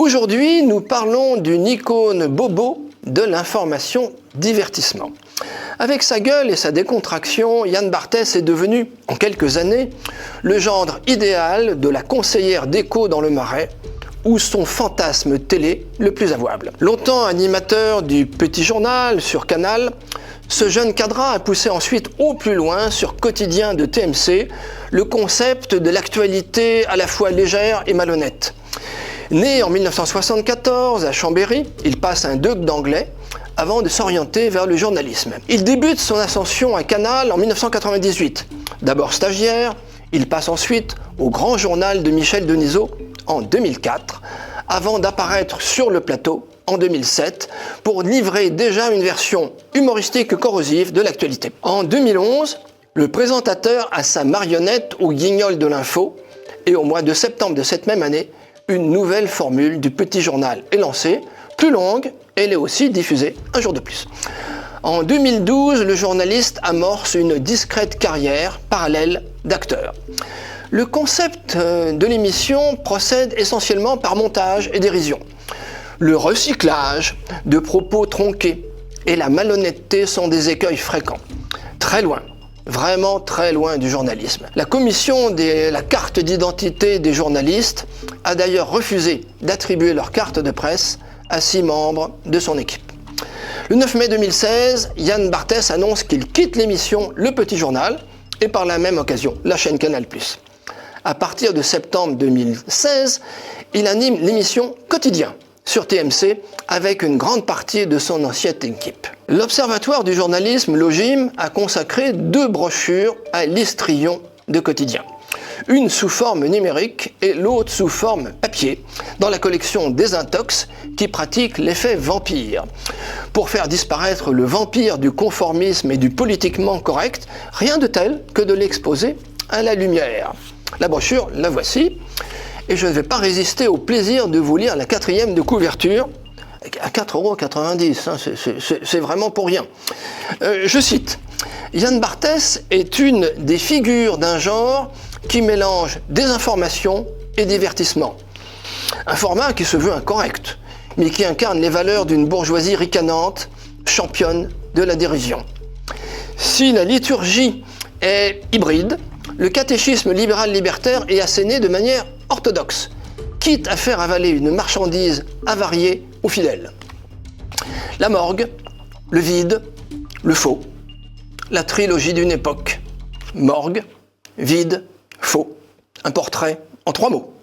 Aujourd'hui, nous parlons d'une icône bobo de l'information divertissement. Avec sa gueule et sa décontraction, Yann Barthès est devenu, en quelques années, le gendre idéal de la conseillère d'écho dans le Marais, ou son fantasme télé le plus avouable. Longtemps animateur du Petit Journal sur Canal, ce jeune cadra a poussé ensuite au plus loin sur Quotidien de TMC le concept de l'actualité à la fois légère et malhonnête. Né en 1974 à Chambéry, il passe un DEUC d'anglais avant de s'orienter vers le journalisme. Il débute son ascension à Canal en 1998. D'abord stagiaire, il passe ensuite au Grand Journal de Michel Denisot en 2004, avant d'apparaître sur le plateau en 2007 pour livrer déjà une version humoristique corrosive de l'actualité. En 2011, le présentateur a sa marionnette au guignol de l'info et au mois de septembre de cette même année, une nouvelle formule du Petit Journal est lancée, plus longue, et elle est aussi diffusée un jour de plus. En 2012, le journaliste amorce une discrète carrière parallèle d'acteur. Le concept de l'émission procède essentiellement par montage et dérision. Le recyclage de propos tronqués et la malhonnêteté sont des écueils fréquents. Très loin, vraiment très loin du journalisme. La commission de la carte d'identité des journalistes a d'ailleurs refusé d'attribuer leur carte de presse à 6 membres de son équipe. Le 9 mai 2016, Yann Barthès annonce qu'il quitte l'émission Le Petit Journal et par la même occasion la chaîne Canal+. À partir de septembre 2016, il anime l'émission Quotidien sur TMC avec une grande partie de son ancienne équipe. L'Observatoire du journalisme, l'OJIM, a consacré 2 brochures à l'histrion de Quotidien. Une sous forme numérique et l'autre sous forme papier, dans la collection Désintox, qui pratique l'effet vampire. Pour faire disparaître le vampire du conformisme et du politiquement correct, rien de tel que de l'exposer à la lumière. La brochure, la voici, et je ne vais pas résister au plaisir de vous lire la 4e de couverture, à 4,90 €, hein, c'est vraiment pour rien. Je cite, « Yann Barthès est une des figures d'un genre qui mélange désinformation et divertissement. Un format qui se veut incorrect, mais qui incarne les valeurs d'une bourgeoisie ricanante, championne de la dérision. Si la liturgie est hybride, le catéchisme libéral-libertaire est asséné de manière orthodoxe, quitte à faire avaler une marchandise avariée aux fidèles. La morgue, le vide, le faux, la trilogie d'une époque. Morgue, vide, faux. Un portrait en 3 mots.